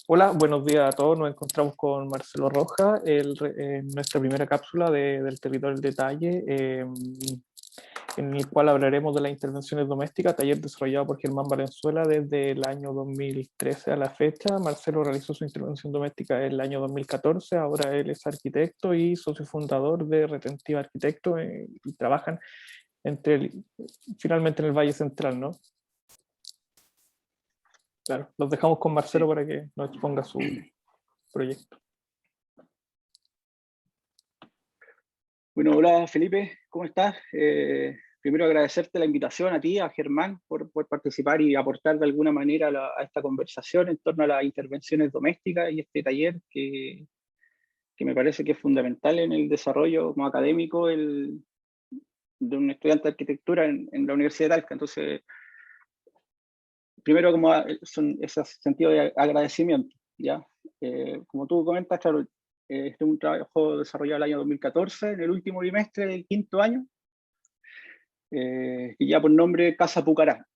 Hola, buenos días a todos. Nos encontramos con Marcelo Roja en nuestra primera cápsula del territorio del detalle, en el cual hablaremos de las intervenciones domésticas, taller desarrollado por Germán Valenzuela desde el año 2013 a la fecha. Marcelo realizó su intervención doméstica en el año 2014. Ahora él es arquitecto y socio fundador de Retentiva Arquitecto, y trabajan entre finalmente en el Valle Central, ¿no? Claro, los dejamos con Marcelo Sí. para que nos exponga su proyecto. Bueno, hola Felipe, ¿cómo estás? Primero agradecerte la invitación a ti, a Germán, por participar y aportar de alguna manera a esta conversación en torno a las intervenciones domésticas y este taller que me parece que es fundamental en el desarrollo como académico de un estudiante de arquitectura en la Universidad de Talca. Entonces, primero como son ese sentido de agradecimiento, ¿ya? Como tú comentas, claro, este es un trabajo desarrollado el año 2014, en el último bimestre del quinto año, que ya por nombre Casa Pucará.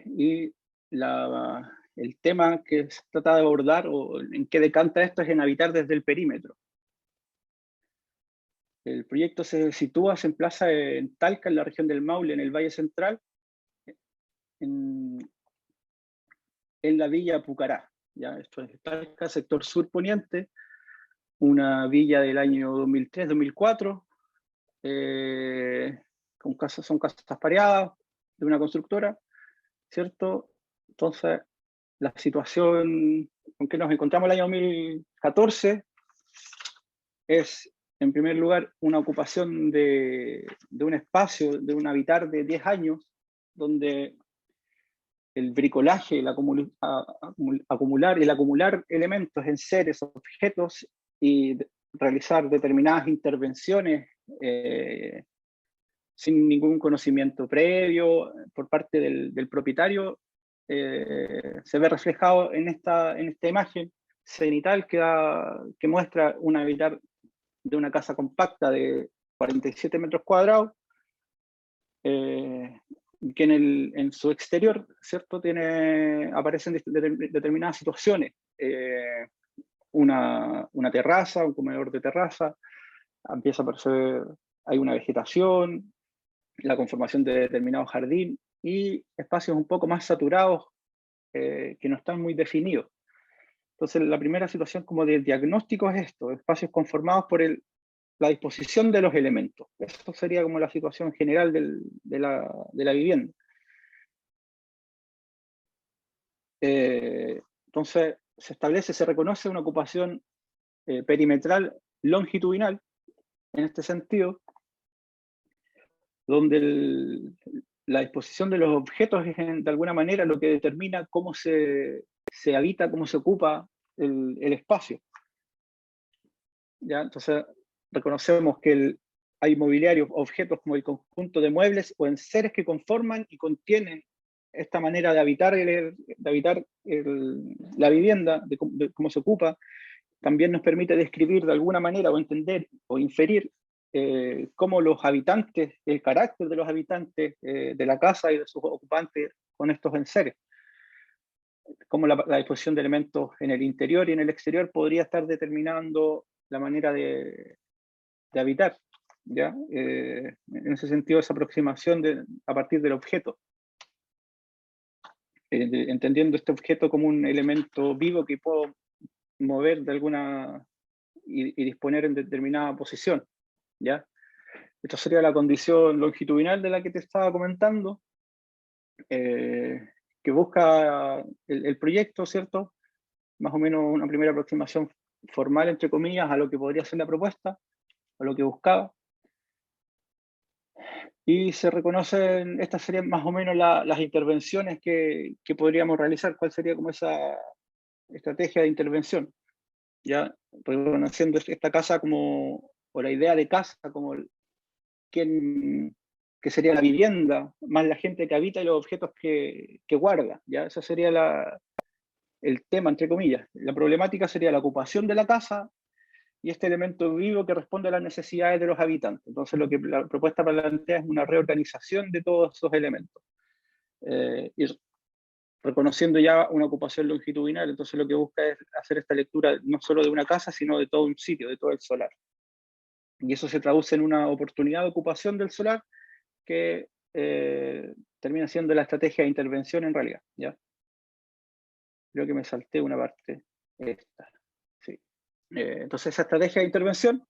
Y el tema que se trata de abordar, o en qué decanta esto, es en habitar desde el perímetro. El proyecto se emplaza en Talca, en la región del Maule, en el Valle Central, en, en la villa Pucará. ¿Ya? Esto es Talca, sector sur poniente, una villa del año 2003-2004, son casas pareadas de una constructora, ¿cierto? Entonces, la situación con que nos encontramos el año 2014 es, en primer lugar, una ocupación de un espacio, de un habitar de 10 años, donde el bricolaje, el acumular elementos, enseres, objetos y realizar determinadas intervenciones sin ningún conocimiento previo por parte del propietario, se ve reflejado en esta imagen cenital que muestra un habitar de una casa compacta de 47 metros cuadrados, que en su exterior, ¿cierto? Aparecen determinadas situaciones. Una terraza, un comedor de terraza, empieza a aparecer, hay una vegetación, la conformación de determinado jardín y espacios un poco más saturados, que no están muy definidos. Entonces, la primera situación como de diagnóstico es esto: espacios conformados por la disposición de los elementos. Eso sería como la situación general de la vivienda. Entonces, se reconoce una ocupación perimetral longitudinal, en este sentido, donde la disposición de los objetos es de alguna manera lo que determina cómo se habita, cómo se ocupa el espacio. ¿Ya? Entonces, reconocemos que hay mobiliario, objetos como el conjunto de muebles o enseres que conforman y contienen esta manera de habitar, la vivienda, de cómo se ocupa. También nos permite describir de alguna manera o entender o inferir cómo los habitantes, el carácter de los habitantes de la casa y de sus ocupantes con estos enseres. Cómo la disposición de elementos en el interior y en el exterior podría estar determinando la manera de habitar, ¿ya? En ese sentido, esa aproximación a partir del objeto, entendiendo este objeto como un elemento vivo que puedo mover de alguna y disponer en determinada posición, ¿ya? Esta sería la condición longitudinal de la que te estaba comentando, que busca el proyecto, ¿cierto? Más o menos una primera aproximación formal, entre comillas, a lo que podría ser la propuesta, a lo que buscaba. Y se reconocen, estas serían más o menos las intervenciones que podríamos realizar. ¿Cuál sería como esa estrategia de intervención? Ya reconociendo esta casa como, o la idea de casa como quién, que sería la vivienda, más la gente que habita y los objetos que guarda. ¿Ya? Ese sería el tema, entre comillas. La problemática sería la ocupación de la casa y este elemento vivo que responde a las necesidades de los habitantes. Entonces, lo que la propuesta plantea es una reorganización de todos esos elementos. Y reconociendo ya una ocupación longitudinal. Entonces lo que busca es hacer esta lectura no solo de una casa, sino de todo un sitio, de todo el solar. Y eso se traduce en una oportunidad de ocupación del solar que termina siendo la estrategia de intervención en realidad, ¿ya? Creo que me salté una parte. Esta, sí. Entonces esa estrategia de intervención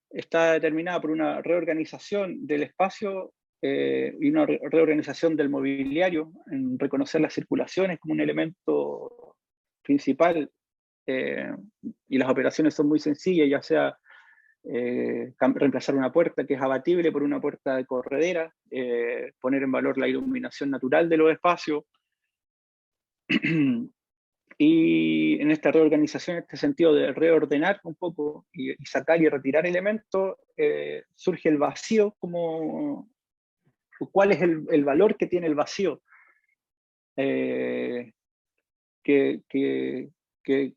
está determinada por una reorganización del espacio y una reorganización del mobiliario, en reconocer las circulaciones como un elemento principal, y las operaciones son muy sencillas, ya sea reemplazar una puerta que es abatible por una puerta de corredera, poner en valor la iluminación natural de los espacios, y en esta reorganización, en este sentido de reordenar un poco y sacar y retirar elementos, surge el vacío como cuál es el valor que tiene el vacío, que, que, que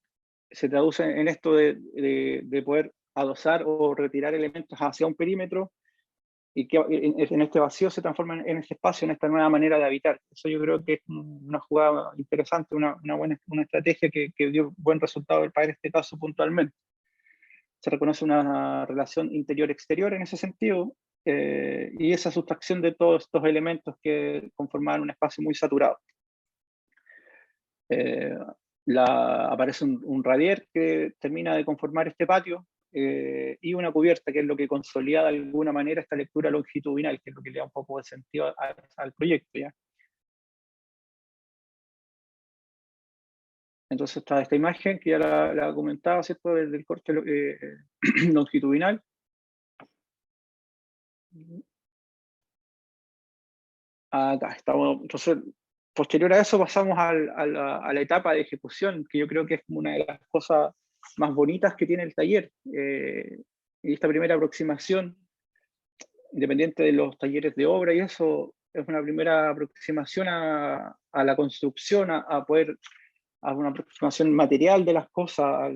se traduce en esto de poder adosar o retirar elementos hacia un perímetro y que en este vacío se transforma en este espacio, en esta nueva manera de habitar. Eso yo creo que es una jugada interesante, una estrategia que dio buen resultado para este caso puntualmente. Se reconoce una relación interior-exterior en ese sentido, y esa sustracción de todos estos elementos que conformaban un espacio muy saturado. Aparece un radier que termina de conformar este patio, y una cubierta, que es lo que consolida de alguna manera esta lectura longitudinal, que es lo que le da un poco de sentido al proyecto, ¿ya? Entonces está esta imagen, que ya la comentaba, ¿cierto?, desde el corte longitudinal. Acá estamos. Entonces, posterior a eso pasamos a la etapa de ejecución, que yo creo que es una de las cosas más bonitas que tiene el taller. Y esta primera aproximación, independiente de los talleres de obra y eso, es una primera aproximación a la construcción, a una aproximación material de las cosas,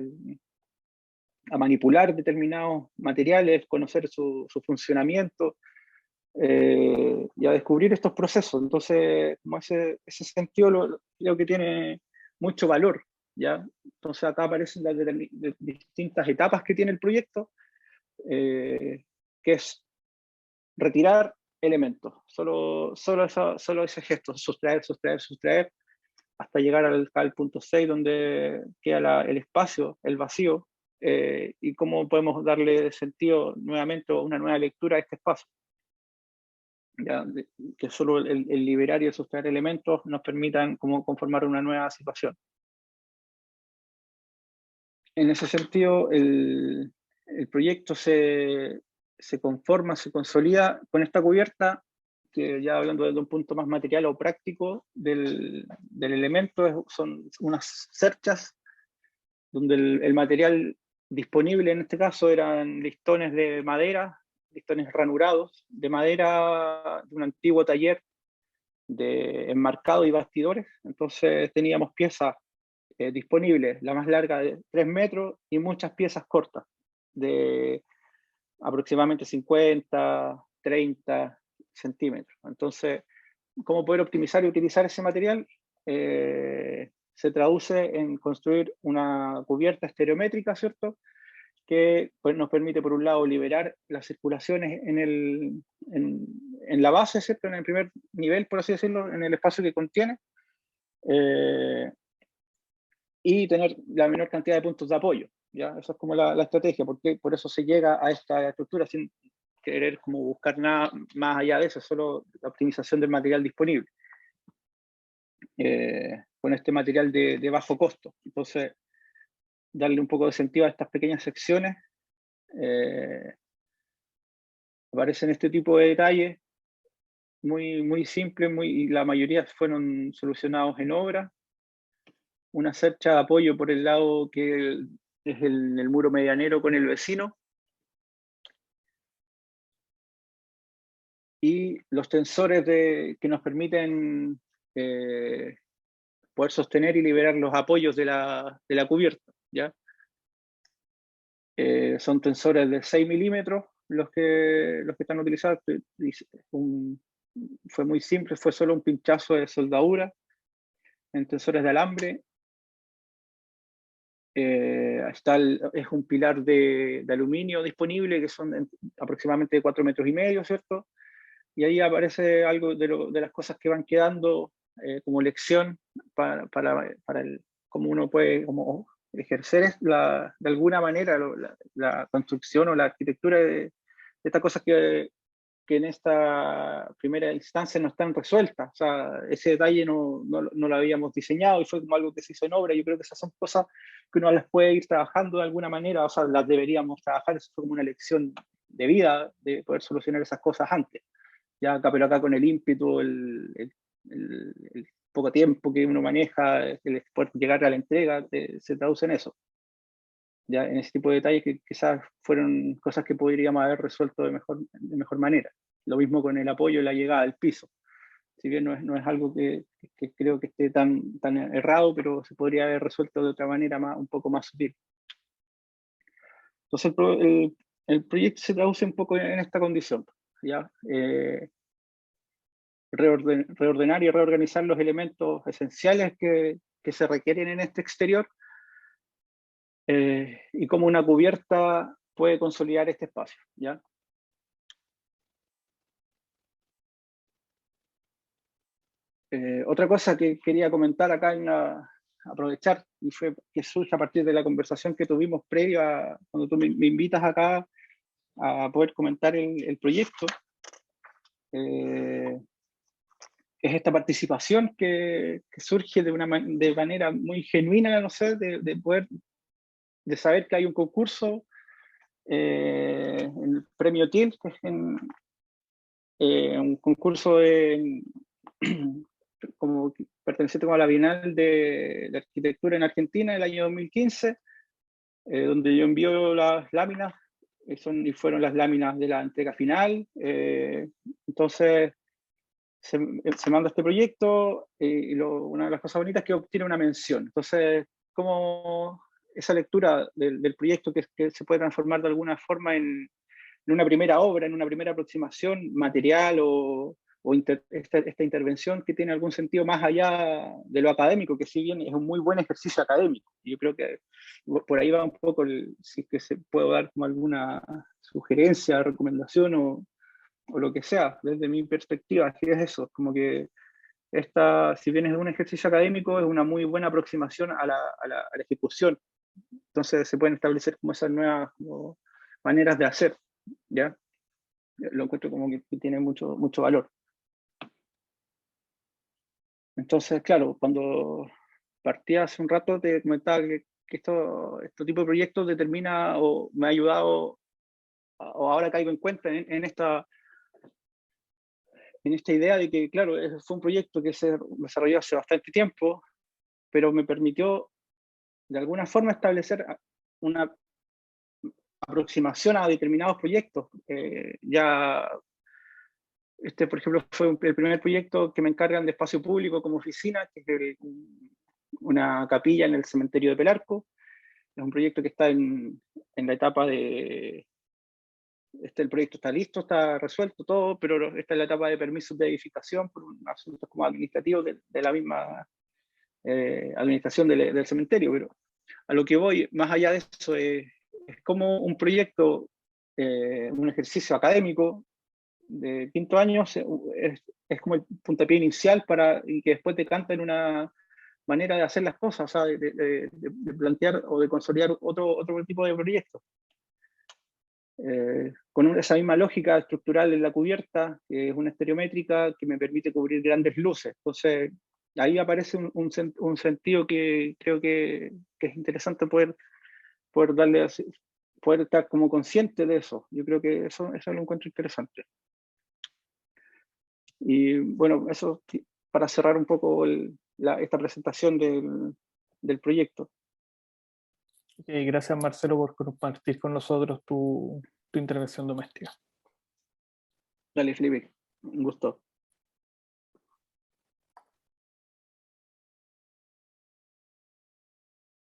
a manipular determinados materiales, conocer su funcionamiento, y a descubrir estos procesos. Entonces, como ese sentido creo que tiene mucho valor, ¿ya? Entonces acá aparecen las distintas etapas que tiene el proyecto, que es retirar elementos, solo ese gesto, sustraer, hasta llegar al punto 6, donde queda el espacio, el vacío, y cómo podemos darle sentido nuevamente, una nueva lectura a este espacio. Ya, que solo el liberar y el sustraer elementos nos permitan como conformar una nueva situación. En ese sentido, el proyecto se conforma, se consolida con esta cubierta, que ya hablando desde un punto más material o práctico del elemento, son unas cerchas, donde el material disponible en este caso eran listones de madera, listones ranurados, de madera de un antiguo taller de enmarcado y bastidores. Entonces teníamos piezas disponibles, la más larga de 3 metros y muchas piezas cortas de aproximadamente 50, 30 centímetros. Entonces, ¿cómo poder optimizar y utilizar ese material? Se traduce en construir una cubierta estereométrica, ¿cierto?, que pues, nos permite, por un lado, liberar las circulaciones en la base, ¿cierto?, en el primer nivel, por así decirlo, en el espacio que contiene, y tener la menor cantidad de puntos de apoyo, ¿ya? Eso es como la estrategia, porque por eso se llega a esta estructura sin querer como buscar nada más allá de eso, solo la optimización del material disponible, con este material de bajo costo. Entonces, darle un poco de sentido a estas pequeñas secciones. Aparecen este tipo de detalles muy simples, y la mayoría fueron solucionados en obra. Una cercha de apoyo por el lado que es el muro medianero con el vecino. Y los tensores que nos permiten poder sostener y liberar los apoyos de la cubierta, ¿ya? Son tensores de 6 milímetros los que están utilizados. Fue muy simple, fue solo un pinchazo de soldadura. en tensores de alambre. Es un pilar de aluminio disponible, que son aproximadamente 4,5 metros, ¿cierto? Y ahí aparece algo de las cosas que van quedando como lección para cómo uno puede como ejercer de alguna manera la construcción o la arquitectura de estas cosas que en esta primera instancia no están resueltas. O sea, ese detalle no lo habíamos diseñado y fue como algo que se hizo en obra. Yo creo que esas son cosas que uno las puede ir trabajando de alguna manera, o sea, las deberíamos trabajar. Eso fue como una lección de vida, de poder solucionar esas cosas antes. Ya acá, pero acá con el ímpetu, el poco tiempo que uno maneja, el poder llegar a la entrega, se traduce en eso. Ya en ese tipo de detalles que quizás fueron cosas que podríamos haber resuelto de mejor manera. Lo mismo con el apoyo y la llegada al piso. Si bien no es algo que creo que esté tan errado, pero se podría haber resuelto de otra manera un poco más sutil. Entonces el proyecto se traduce un poco en esta condición. ¿Ya? Reordenar y reorganizar los elementos esenciales que se requieren en este exterior, y cómo una cubierta puede consolidar este espacio, ¿ya? Otra cosa que quería comentar acá, aprovechar, y fue que surge a partir de la conversación que tuvimos previa, cuando tú me invitas acá a poder comentar el proyecto, es esta participación que surge de manera muy genuina, no sé, de saber que hay un concurso, el premio TIL, que es un concurso como perteneciente como a la Bienal de Arquitectura en Argentina del año 2015, donde yo envío las láminas, y fueron las láminas de la entrega final. Entonces se manda este proyecto, y una de las cosas bonitas es que obtiene una mención. Entonces, como esa lectura del proyecto que se puede transformar de alguna forma en una primera obra, en una primera aproximación material o esta intervención que tiene algún sentido más allá de lo académico, que si bien es un muy buen ejercicio académico. Yo creo que por ahí va un poco, si es que se puede dar como alguna sugerencia, recomendación o lo que sea, desde mi perspectiva, que es eso, como que si bien es un ejercicio académico, es una muy buena aproximación a la ejecución. Entonces se pueden establecer como esas nuevas maneras de hacer, ¿ya? Lo encuentro como que tiene mucho valor. Entonces, claro, cuando partí hace un rato te comentaba que este tipo de proyectos determina o me ha ayudado, o ahora caigo en cuenta en esta idea de que, claro, fue un proyecto que se desarrolló hace bastante tiempo, pero me permitió de alguna forma establecer una aproximación a determinados proyectos. Por ejemplo, fue el primer proyecto que me encargan de espacio público como oficina, que es una capilla en el cementerio de Pelarco. Es un proyecto que está en la etapa de... el proyecto está listo, está resuelto todo, pero está en la etapa de permisos de edificación por asuntos como administrativos de la misma administración del cementerio. Pero a lo que voy, más allá de eso, es como un proyecto, un ejercicio académico de quinto año, es como el puntapié inicial y que después te canta en una manera de hacer las cosas, o sea, de plantear o de consolidar otro tipo de proyectos. Con esa misma lógica estructural en la cubierta, que es una estereométrica que me permite cubrir grandes luces. Entonces, ahí aparece un sentido que creo que es interesante poder poder estar como consciente de eso. Yo creo que eso lo encuentro interesante. Y bueno, eso para cerrar un poco esta presentación del proyecto. Gracias, Marcelo, por compartir con nosotros tu intervención doméstica. Dale, Felipe, un gusto.